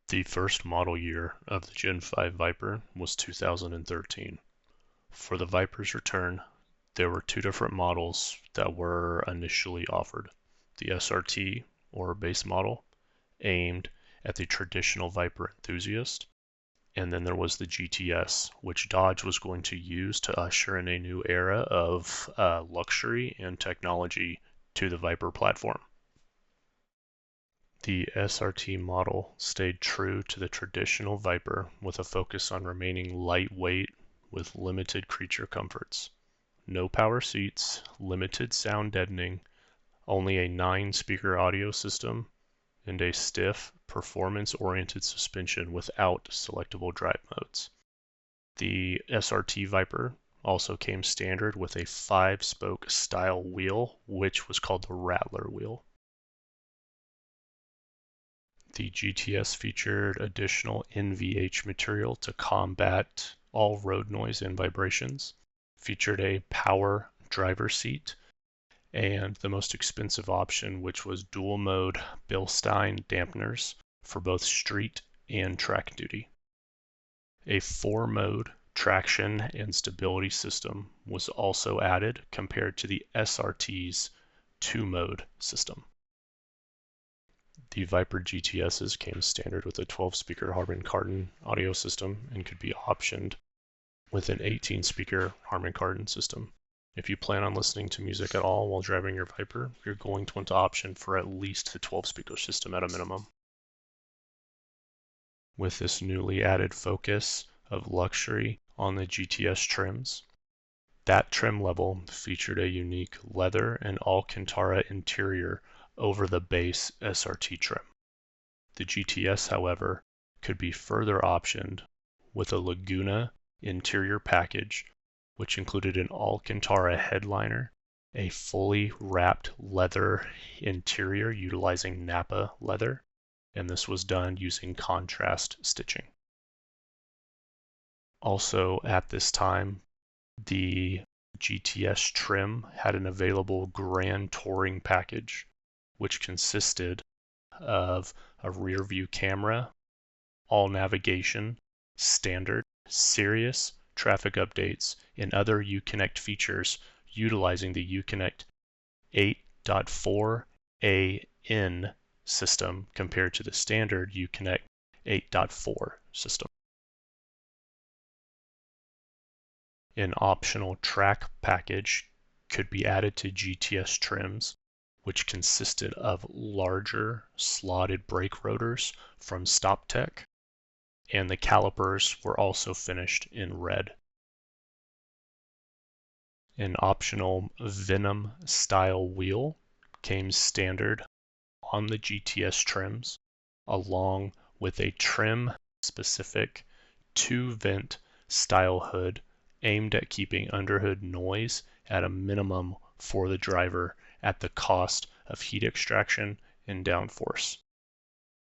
The first model year of the Gen 5 Viper was 2013. For the Viper's return, there were two different models that were initially offered. The SRT, or base model, aimed at the traditional Viper enthusiast, and then there was the GTS, which Dodge was going to use to usher in a new era of luxury and technology to the Viper platform. The SRT model stayed true to the traditional Viper with a focus on remaining lightweight with limited creature comforts. No power seats, limited sound deadening, only a 9-speaker audio system, and a stiff, performance-oriented suspension without selectable drive modes. The SRT Viper also came standard with a 5-spoke style wheel, which was called the Rattler wheel. The GTS featured additional NVH material to combat all road noise and vibrations, featured a power driver seat, and the most expensive option, which was dual mode Bilstein dampeners for both street and track duty. A 4-mode traction and stability system was also added compared to the SRT's 2-mode system. The Viper GTSs came standard with a 12-speaker Harman Kardon audio system and could be optioned with an 18-speaker Harman Kardon system. If you plan on listening to music at all while driving your Viper, you're going to want to option for at least the 12-speaker system at a minimum. With this newly added focus of luxury on the GTS trims, that trim level featured a unique leather and Alcantara interior over the base SRT trim. The GTS, however, could be further optioned with a Laguna interior package, which included an Alcantara headliner, a fully wrapped leather interior utilizing Napa leather, and this was done using contrast stitching. Also at this time, the GTS trim had an available Grand Touring package, which consisted of a rear view camera, all navigation, standard, Sirius, traffic updates, and other Uconnect features utilizing the Uconnect 8.4AN system compared to the standard Uconnect 8.4 system. An optional track package could be added to GTS trims, which consisted of larger slotted brake rotors from StopTech, and the calipers were also finished in red. An optional Venom style wheel came standard on the GTS trims, along with a trim-specific 2-vent style hood aimed at keeping underhood noise at a minimum for the driver at the cost of heat extraction and downforce.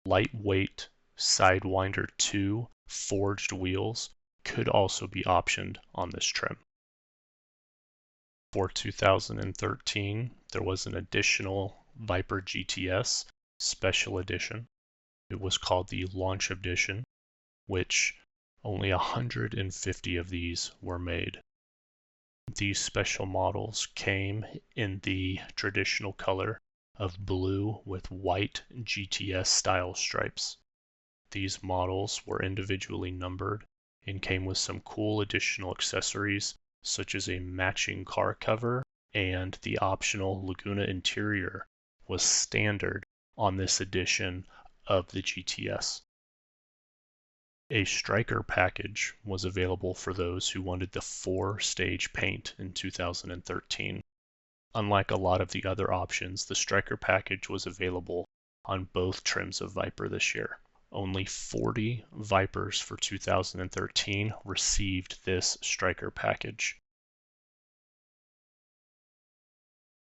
Lightweight Sidewinder 2 forged wheels could also be optioned on this trim. For 2013, there was an additional Viper GTS special edition. It was called the Launch Edition, which only 150 of these were made. These special models came in the traditional color of blue with white GTS style stripes. These models were individually numbered and came with some cool additional accessories such as a matching car cover, and the optional Laguna interior was standard on this edition of the GTS. A striker package was available for those who wanted the 4-stage paint in 2013. Unlike a lot of the other options, the striker package was available on both trims of Viper this year. Only 40 Vipers for 2013 received this striker package.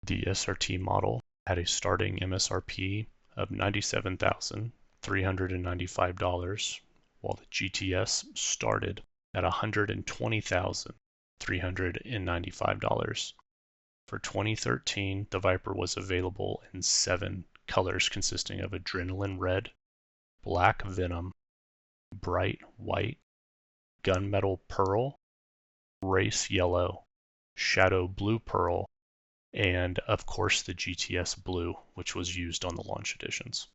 The SRT model had a starting MSRP of $97,395, while the GTS started at $120,395. For 2013, the Viper was available in 7 colors consisting of Adrenaline Red, black venom, bright white, gunmetal pearl, race yellow, shadow blue pearl, and of course the GTS blue, which was used on the launch editions.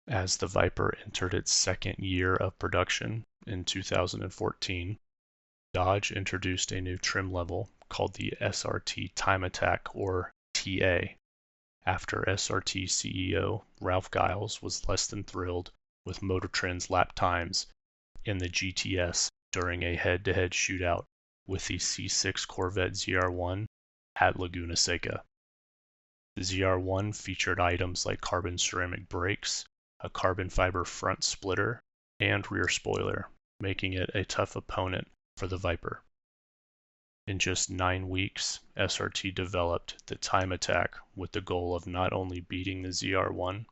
As the Viper entered its second year of production in 2014, Dodge introduced a new trim level called the SRT Time Attack, or TA, after SRT CEO Ralph Giles was less than thrilled with Motor Trend's lap times in the GTS during a head-to-head shootout with the C6 Corvette ZR1 at Laguna Seca. The ZR1 featured items like carbon ceramic brakes, a carbon fiber front splitter, and rear spoiler, making it a tough opponent for the Viper. In just 9 weeks, SRT developed the Time Attack with the goal of not only beating the ZR1,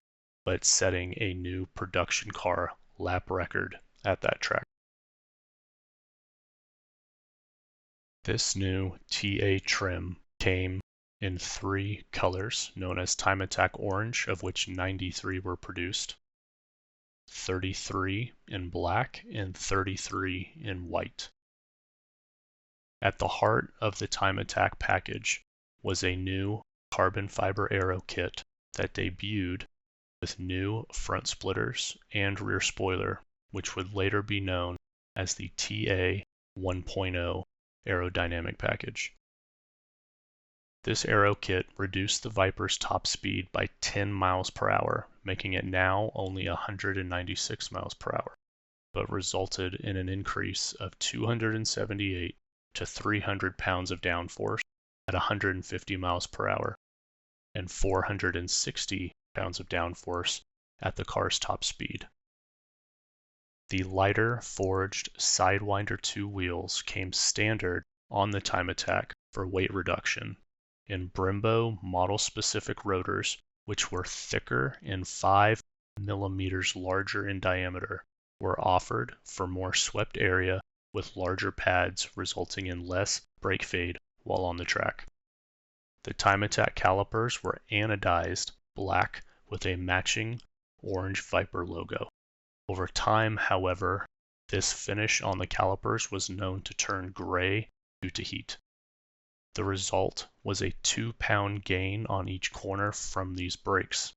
but setting a new production car lap record at that track. This new TA trim came in 3 colors known as Time Attack Orange, of which 93 were produced, 33 in black, and 33 in white. At the heart of the Time Attack package was a new carbon fiber aero kit that debuted with new front splitters and rear spoiler, which would later be known as the TA 1.0 aerodynamic package. This aero kit reduced the Viper's top speed by 10 miles per hour, making it now only 196 miles per hour, but resulted in an increase of 278 to 300 pounds of downforce at 150 miles per hour and 460 pounds of downforce at the car's top speed. The lighter forged Sidewinder 2 wheels came standard on the Time Attack for weight reduction, and Brembo model-specific rotors, which were thicker and 5 millimeters larger in diameter, were offered for more swept area with larger pads, resulting in less brake fade while on the track. The Time Attack calipers were anodized black with a matching orange Viper logo. Over time, however, this finish on the calipers was known to turn gray due to heat. The result was a 2-pound gain on each corner from these brakes.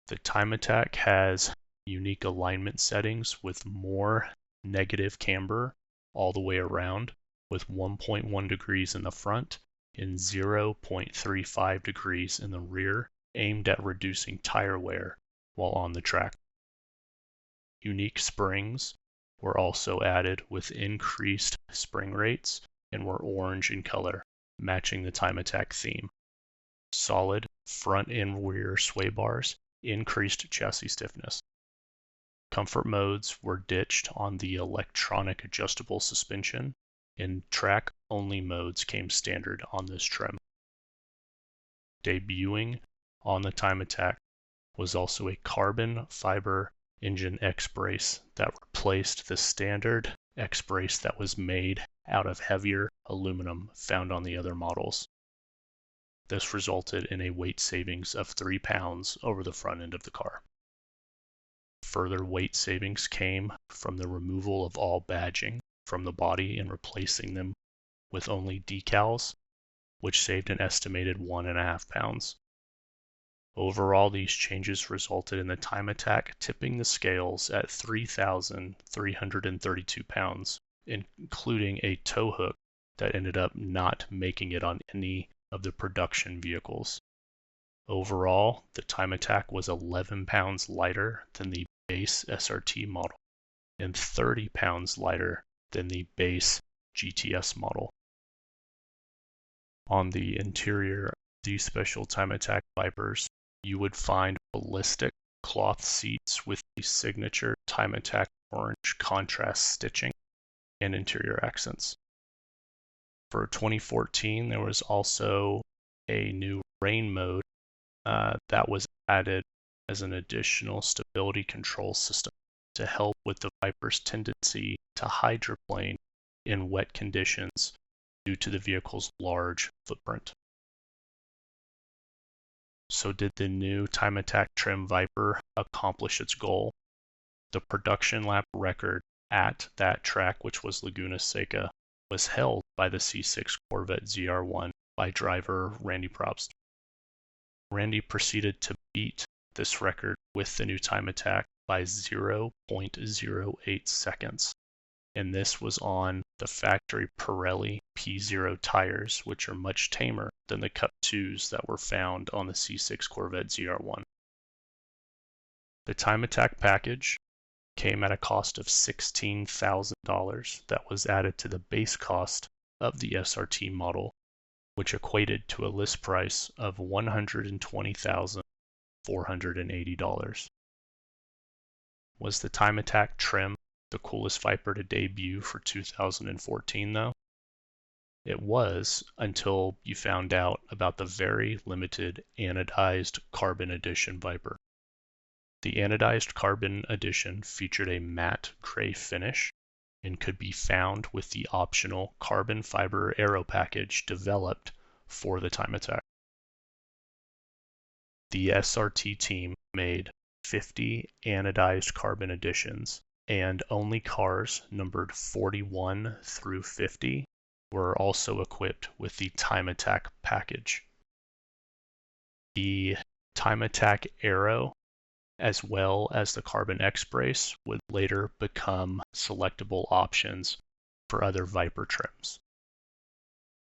The Time Attack has unique alignment settings with more negative camber all the way around, with 1.1 degrees in the front and 0.35 degrees in the rear, aimed at reducing tire wear while on the track. Unique springs were also added with increased spring rates and were orange in color, matching the Time Attack theme. Solid front and rear sway bars increased chassis stiffness. Comfort modes were ditched on the electronic adjustable suspension, and track-only modes came standard on this trim. Debuting on the Time Attack was also a carbon fiber engine X-brace that replaced the standard X-brace that was made out of heavier aluminum found on the other models. This resulted in a weight savings of 3 pounds over the front end of the car. Further weight savings came from the removal of all badging from the body and replacing them with only decals, which saved an estimated 1.5 pounds. Overall, these changes resulted in the Time Attack tipping the scales at 3,332 pounds, including a tow hook that ended up not making it on any of the production vehicles. Overall, the Time Attack was 11 pounds lighter than the base SRT model and 30 pounds lighter than the base GTS model. On the interior of these special Time Attack Vipers, you would find ballistic cloth seats with the signature Time Attack orange contrast stitching and interior accents. For 2014, there was also a new rain mode that was added as an additional stability control system to help with the Viper's tendency to hydroplane in wet conditions due to the vehicle's large footprint. So did the new time attack trim Viper accomplish its goal? The production lap record at that track, which was Laguna Seca, was held by the C6 Corvette ZR1 by driver Randy Probst. Randy proceeded to beat this record with the new time attack by 0.08 seconds, and this was on the factory Pirelli P0 tires, which are much tamer than the Cup 2s that were found on the C6 Corvette ZR1. The time attack package came at a cost of $16,000 that was added to the base cost of the SRT model, which equated to a list price of $120,480. Was the time attack trim the coolest Viper to debut for 2014 though? It was, until you found out about the very limited anodized carbon edition Viper. The anodized carbon edition featured a matte gray finish and could be found with the optional carbon fiber aero package developed for the time attack. The SRT team made 50 anodized carbon editions, and only cars numbered 41 through 50 were also equipped with the time attack package. The time attack aero, as well as the Carbon X brace, would later become selectable options for other Viper trims.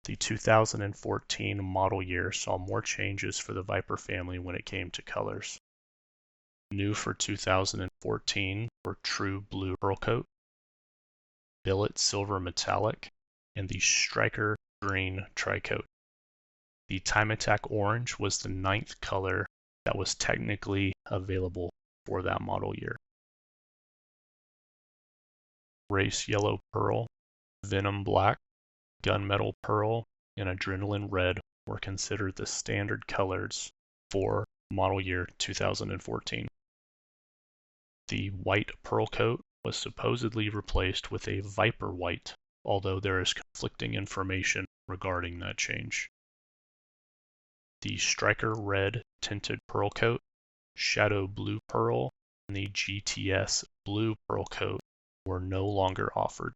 The 2014 model year saw more changes for the Viper family when it came to colors. New for 2014 were True Blue Pearl Coat, Billet Silver Metallic, and the Striker Green Tricoat. The Time Attack Orange was the 9th color that was technically available for that model year. Race Yellow Pearl, Venom Black, Gunmetal Pearl, and Adrenaline Red were considered the standard colors for model year 2014. The White Pearl Coat was supposedly replaced with a Viper White, although there is conflicting information regarding that change. The Striker Red Tinted Pearl Coat, Shadow Blue Pearl, and the GTS Blue Pearl Coat were no longer offered.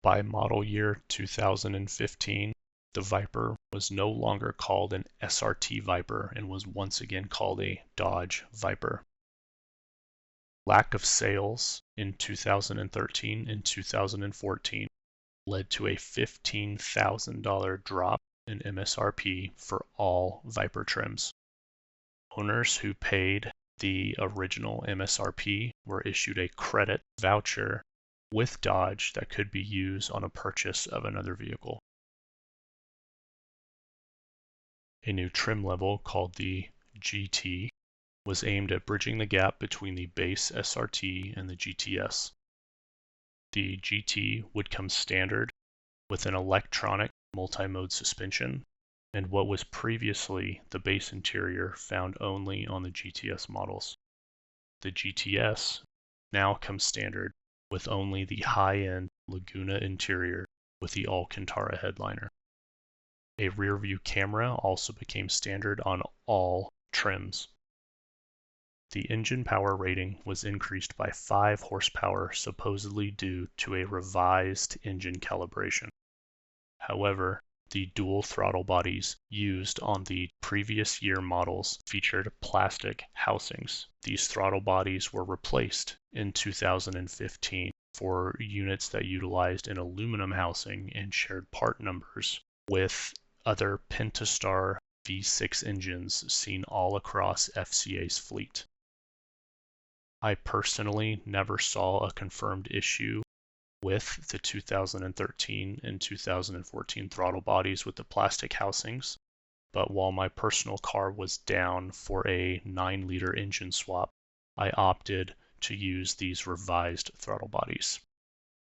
By model year 2015, the Viper was no longer called an SRT Viper and was once again called a Dodge Viper. Lack of sales in 2013 and 2014 led to a $15,000 drop in MSRP for all Viper trims. Owners who paid the original MSRP were issued a credit voucher with Dodge that could be used on a purchase of another vehicle. A new trim level called the GT was aimed at bridging the gap between the base SRT and the GTS. The GT would come standard with an electronic multi-mode suspension and what was previously the base interior found only on the GTS models. The GTS now comes standard with only the high-end Laguna interior with the Alcantara headliner. A rear-view camera also became standard on all trims. The engine power rating was increased by 5 horsepower, supposedly due to a revised engine calibration. However, the dual throttle bodies used on the previous year models featured plastic housings. These throttle bodies were replaced in 2015 for units that utilized an aluminum housing and shared part numbers with other Pentastar V6 engines seen all across FCA's fleet. I personally never saw a confirmed issue with the 2013 and 2014 throttle bodies with the plastic housings, but while my personal car was down for a 9-liter engine swap, I opted to use these revised throttle bodies.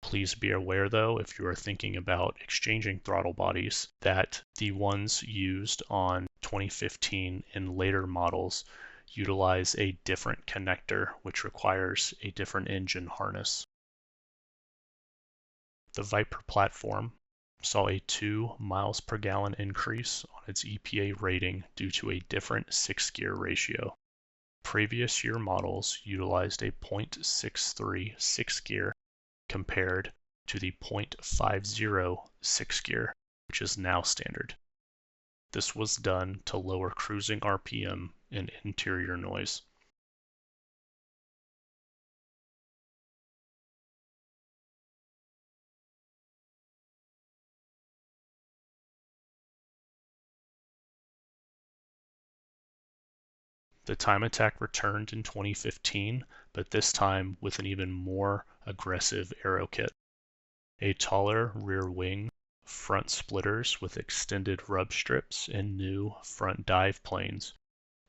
Please be aware though, if you are thinking about exchanging throttle bodies, that the ones used on 2015 and later models utilize a different connector which requires a different engine harness. The Viper platform saw a 2 miles per gallon increase on its EPA rating due to a different 6-gear ratio. Previous year models utilized a .63 6-gear compared to the .50 6-gear, which is now standard. This was done to lower cruising RPM and interior noise. The time attack returned in 2015, but this time with an even more aggressive aero kit. A taller rear wing, front splitters with extended rub strips, and new front dive planes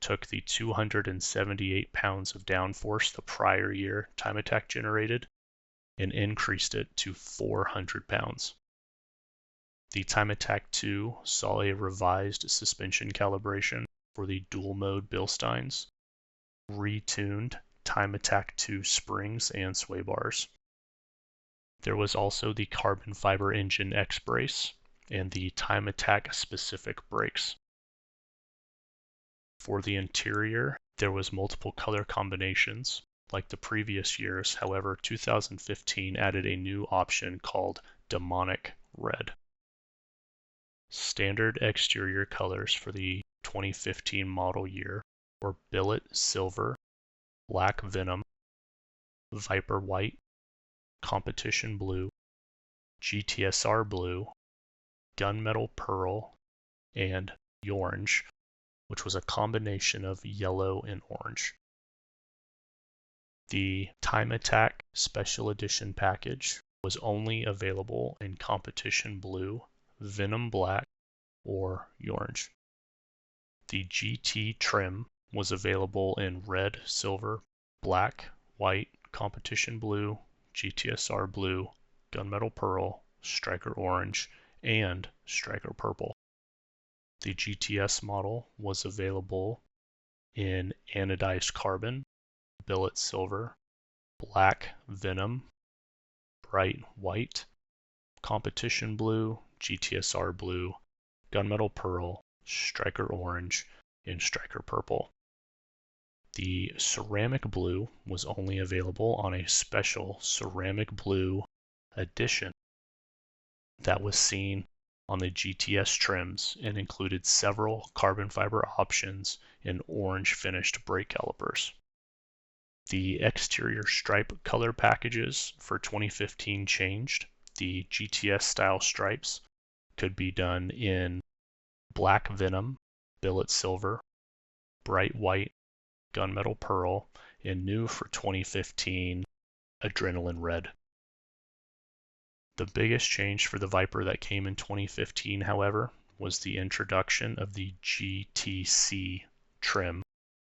took the 278 pounds of downforce the prior year time attack generated and increased it to 400 pounds. The Time Attack 2 saw a revised suspension calibration for the dual-mode Bilsteins, retuned Time Attack 2 springs and sway bars. There was also the carbon fiber engine X-brace and the Time Attack specific brakes. For the interior, there was multiple color combinations, like the previous years. However, 2015 added a new option called Demonic Red. Standard exterior colors for the 2015 model year were Billet Silver, Black Venom, Viper White, Competition Blue, GTSR Blue, Gunmetal Pearl, and Orange, which was a combination of yellow and orange. The Time Attack Special Edition package was only available in Competition Blue, Venom Black, or Orange. The GT trim was available in red, silver, black, white, Competition Blue, GTSR Blue, Gunmetal Pearl, Striker Orange, and Striker Purple. The GTS model was available in anodized carbon, billet silver, black venom, bright white, competition blue, GTSR blue, gunmetal pearl, striker orange, and striker purple. The ceramic blue was only available on a special ceramic blue edition that was seen on the GTS trims and included several carbon fiber options and orange finished brake calipers. The exterior stripe color packages for 2015 changed. The GTS style stripes could be done in black venom, billet silver, bright white, gunmetal pearl, and new for 2015, adrenaline red. The biggest change for the Viper that came in 2015, however, was the introduction of the GTC trim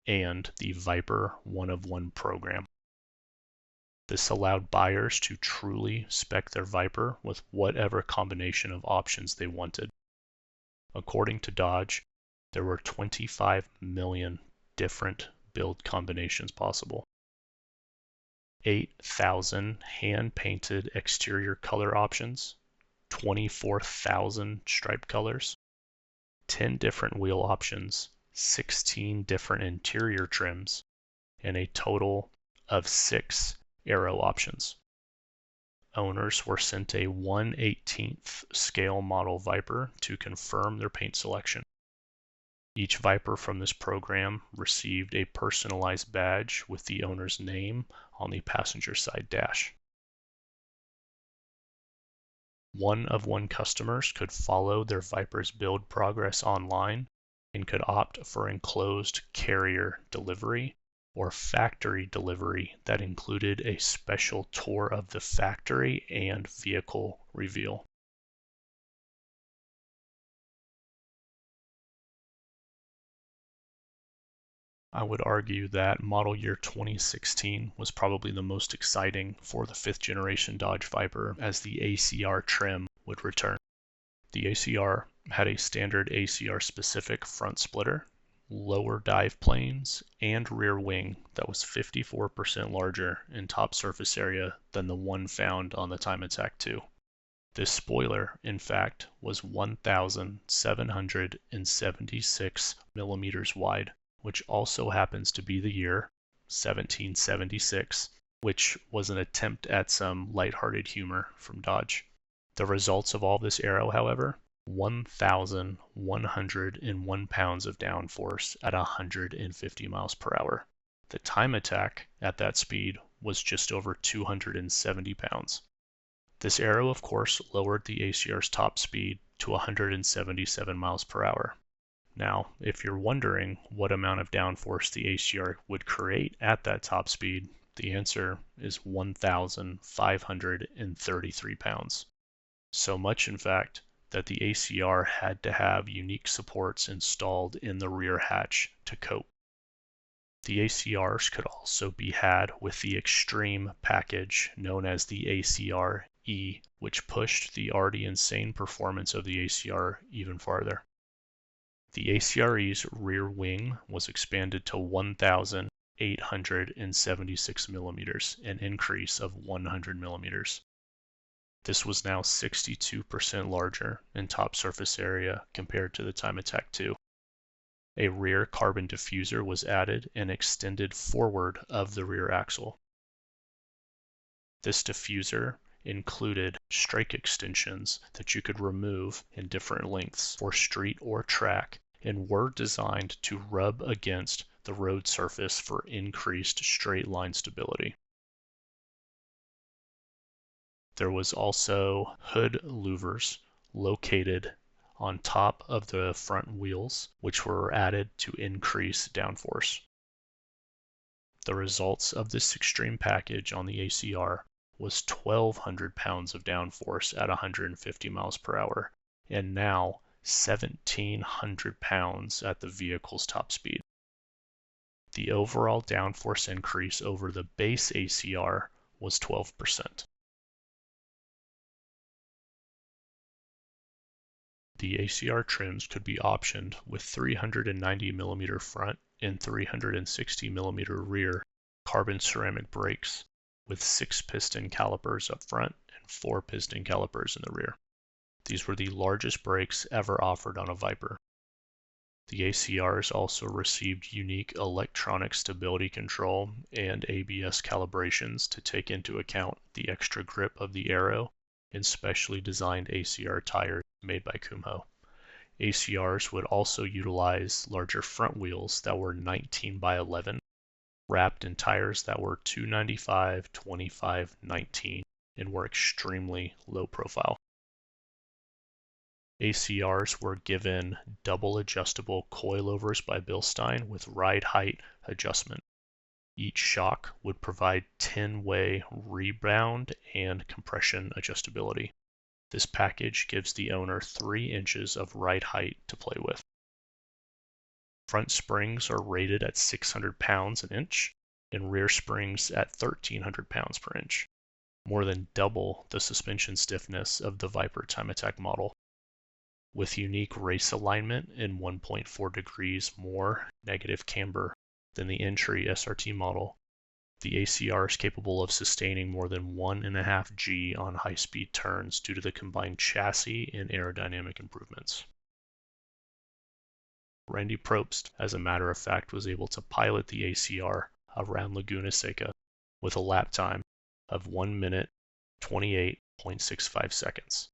and the Viper one-of-one program. This allowed buyers to truly spec their Viper with whatever combination of options they wanted. According to Dodge, there were 25 million different build combinations possible. 8,000 hand-painted exterior color options, 24,000 stripe colors, 10 different wheel options, 16 different interior trims, and a total of 6 aero options. Owners were sent a 1/18th scale model Viper to confirm their paint selection. Each Viper from this program received a personalized badge with the owner's name on the passenger side dash. One-of-one customers could follow their Viper's build progress online and could opt for enclosed carrier delivery or factory delivery that included a special tour of the factory and vehicle reveal. I would argue that model year 2016 was probably the most exciting for the 5th generation Dodge Viper, as the ACR trim would return. The ACR had a standard ACR specific front splitter, lower dive planes, and rear wing that was 54% larger in top surface area than the one found on the Time Attack 2. This spoiler, in fact, was 1,776 millimeters wide, which also happens to be the year 1776, which was an attempt at some lighthearted humor from Dodge. The results of all this aero, however, 1,101 pounds of downforce at 150 miles per hour. The time attack at that speed was just over 270 pounds. This aero, of course, lowered the ACR's top speed to 177 miles per hour. Now, if you're wondering what amount of downforce the ACR would create at that top speed, the answer is 1,533 pounds. So much, in fact, that the ACR had to have unique supports installed in the rear hatch to cope. The ACRs could also be had with the extreme package known as the ACRE, which pushed the already insane performance of the ACR even farther. The ACRE's rear wing was expanded to 1,876 millimeters, an increase of 100 millimeters. This was now 62% larger in top surface area compared to the Time Attack 2. A rear carbon diffuser was added and extended forward of the rear axle. This diffuser included strake extensions that you could remove in different lengths for street or track and were designed to rub against the road surface for increased straight line stability. There was also hood louvers located on top of the front wheels, which were added to increase downforce. The results of this extreme package on the ACR was 1,200 pounds of downforce at 150 miles per hour, and now 1,700 pounds at the vehicle's top speed. The overall downforce increase over the base ACR was 12%. The ACR trims could be optioned with 390mm front and 360mm rear carbon ceramic brakes with 6 piston calipers up front and 4 piston calipers in the rear. These were the largest brakes ever offered on a Viper. The ACRs also received unique electronic stability control and ABS calibrations to take into account the extra grip of the aero and specially designed ACR tires made by Kumho. ACRs would also utilize larger front wheels that were 19 by 11, wrapped in tires that were 295, 25, 19, and were extremely low profile. ACRs were given double adjustable coilovers by Bilstein with ride height adjustment. Each shock would provide 10-way rebound and compression adjustability. This package gives the owner 3 inches of ride height to play with. Front springs are rated at 600 pounds an inch and rear springs at 1,300 pounds per inch, more than double the suspension stiffness of the Viper Time Attack model. With unique race alignment and 1.4 degrees more negative camber than the entry SRT model, the ACR is capable of sustaining more than 1.5 G on high-speed turns due to the combined chassis and aerodynamic improvements. Randy Probst, as a matter of fact, was able to pilot the ACR around Laguna Seca with a lap time of 1 minute 28.65 seconds.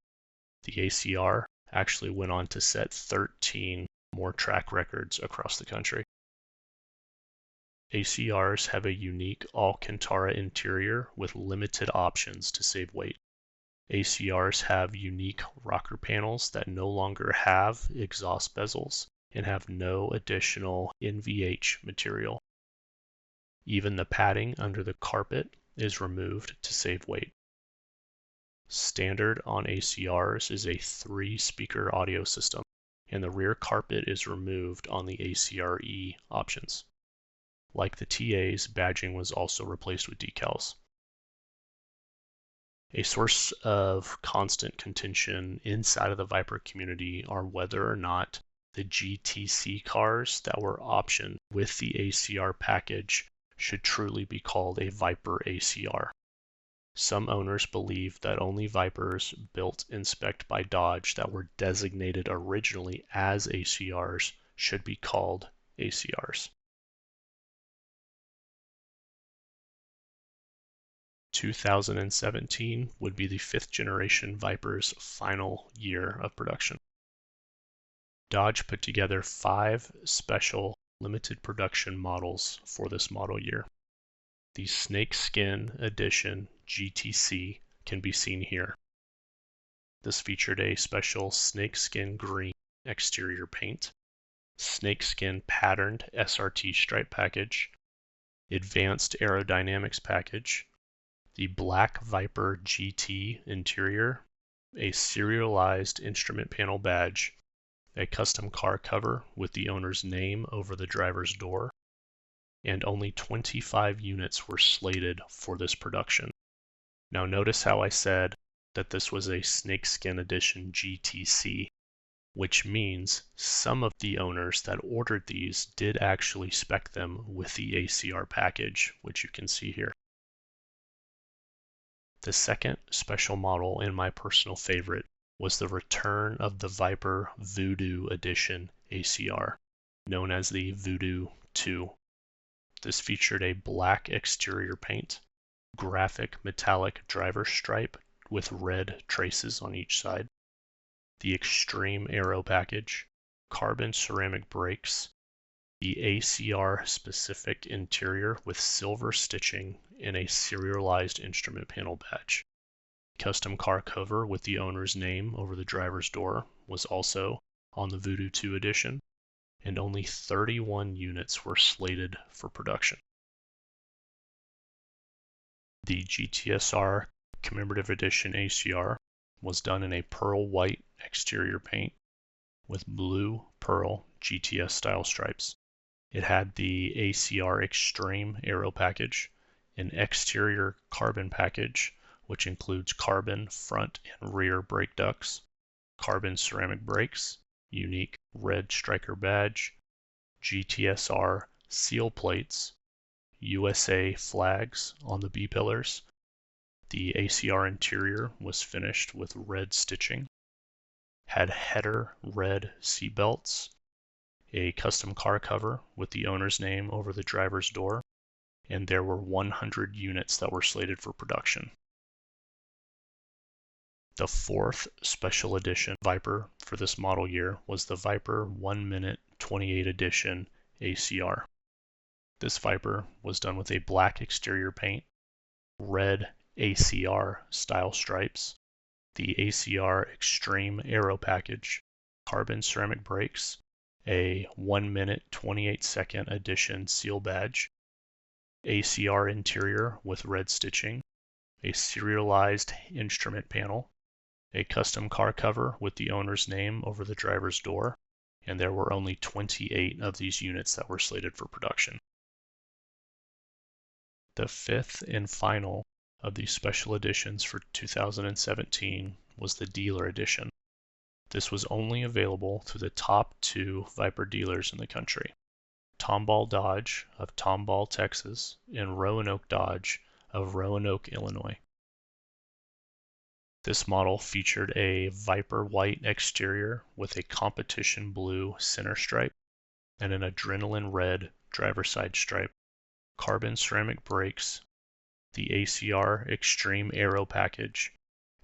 The ACR actually went on to set 13 more track records across the country. ACRs have a unique Alcantara interior with limited options to save weight. ACRs have unique rocker panels that no longer have exhaust bezels and have no additional NVH material. Even the padding under the carpet is removed to save weight. Standard on ACRs is a 3-speaker audio system, and the rear carpet is removed on the ACRE options. Like the TAs, badging was also replaced with decals. A source of constant contention inside of the Viper community are whether or not the GTC cars that were optioned with the ACR package should truly be called a Viper ACR. Some owners believe that only Vipers built and spec'd by Dodge that were designated originally as ACRs should be called ACRs. 2017 would be the 5th generation Viper's final year of production. Dodge put together 5 special limited production models for this model year. The Snakeskin Edition GTC can be seen here. This featured a special snakeskin green exterior paint, snakeskin patterned SRT stripe package, advanced aerodynamics package, the black Viper GT interior, a serialized instrument panel badge, a custom car cover with the owner's name over the driver's door, and only 25 units were slated for this production. Now notice how I said that this was a Snakeskin Edition GTC, which means some of the owners that ordered these did actually spec them with the ACR package, which you can see here. The second special model, and my personal favorite, was the return of the Viper Voodoo Edition ACR, known as the Voodoo 2. This featured a black exterior paint, graphic metallic driver stripe with red traces on each side, the extreme aero package, carbon ceramic brakes, the ACR specific interior with silver stitching, and a serialized instrument panel badge. Custom car cover with the owner's name over the driver's door was also on the Voodoo 2 edition, and only 31 units were slated for production. The GTSR Commemorative Edition ACR was done in a pearl white exterior paint with blue pearl GTS style stripes. It had the ACR Extreme Aero package, an exterior carbon package, which includes carbon front and rear brake ducts, carbon ceramic brakes, unique red striker badge, GTSR seal plates, USA flags on the B-pillars. The ACR interior was finished with red stitching, had header red seat belts, a custom car cover with the owner's name over the driver's door, and there were 100 units that were slated for production. The 4th special edition Viper for this model year was the Viper 1-minute 28 edition ACR. This Viper was done with a black exterior paint, red ACR style stripes, the ACR Extreme Aero package, carbon ceramic brakes, a 1-minute 28-second edition seal badge, ACR interior with red stitching, a serialized instrument panel, a custom car cover with the owner's name over the driver's door, and there were only 28 of these units that were slated for production. The 5th and final of these special editions for 2017 was the Dealer Edition. This was only available to the top 2 Viper dealers in the country, Tomball Dodge of Tomball, Texas, and Roanoke Dodge of Roanoke, Illinois. This model featured a Viper white exterior with a competition blue center stripe and an adrenaline red driver's side stripe, carbon ceramic brakes, the ACR Extreme Aero package,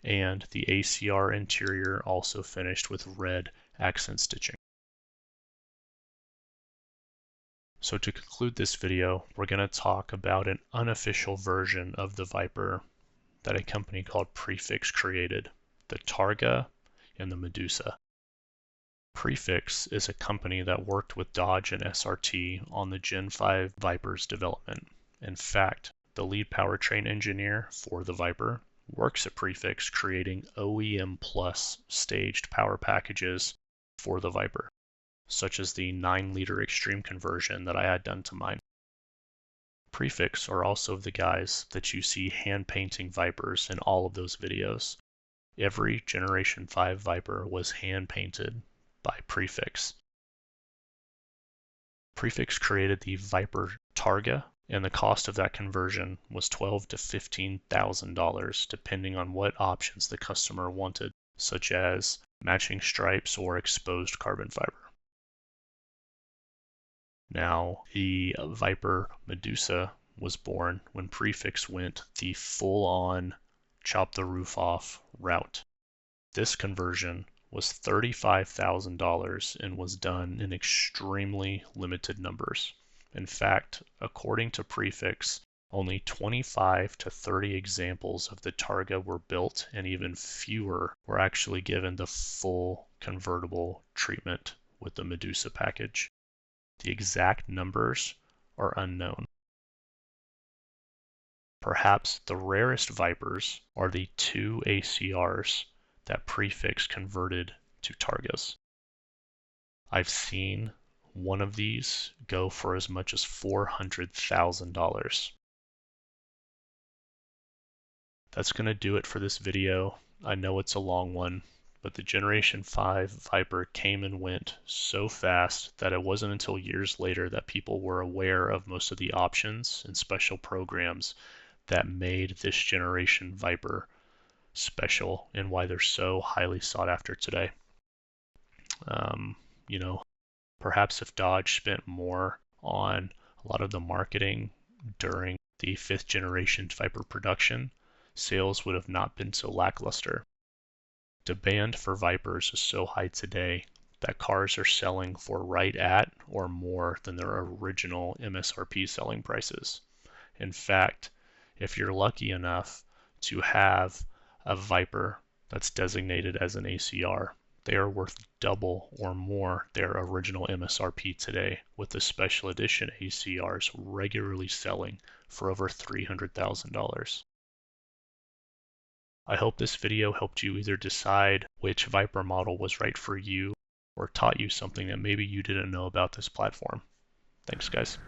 and the ACR interior also finished with red accent stitching. So to conclude this video, we're going to talk about an unofficial version of the Viper that a company called Prefix created, the Targa and the Medusa. Prefix is a company that worked with Dodge and SRT on the Gen 5 Viper's development. In fact, the lead powertrain engineer for the Viper works at Prefix creating OEM Plus staged power packages for the Viper, such as the 9-liter Extreme conversion that I had done to mine. Prefix are also the guys that you see hand painting Vipers in all of those videos. Every Generation 5 Viper was hand painted by Prefix. Prefix created the Viper Targa and the cost of that conversion was $12,000 to $15,000 depending on what options the customer wanted, such as matching stripes or exposed carbon fiber. Now, the Viper Medusa was born when Prefix went the full-on chop the roof off route. This conversion was $35,000 and was done in extremely limited numbers. In fact, according to Prefix, only 25 to 30 examples of the Targa were built, and even fewer were actually given the full convertible treatment with the Medusa package. The exact numbers are unknown. Perhaps the rarest Vipers are the two ACRs that Prefix converted to Targas. I've seen one of these go for as much as $400,000. That's going to do it for this video. I know it's a long one, but the Generation 5 Viper came and went so fast that it wasn't until years later that people were aware of most of the options and special programs that made this generation Viper special and why they're so highly sought after today. You know, perhaps if Dodge spent more on a lot of the marketing during the 5th generation Viper production, sales would have not been so lackluster. Demand for Vipers is so high today that cars are selling for right at or more than their original MSRP selling prices. In fact, if you're lucky enough to have a Viper that's designated as an ACR, they are worth double or more their original MSRP today, with the special edition ACRs regularly selling for over $300,000. I hope this video helped you either decide which Viper model was right for you or taught you something that maybe you didn't know about this platform. Thanks, guys.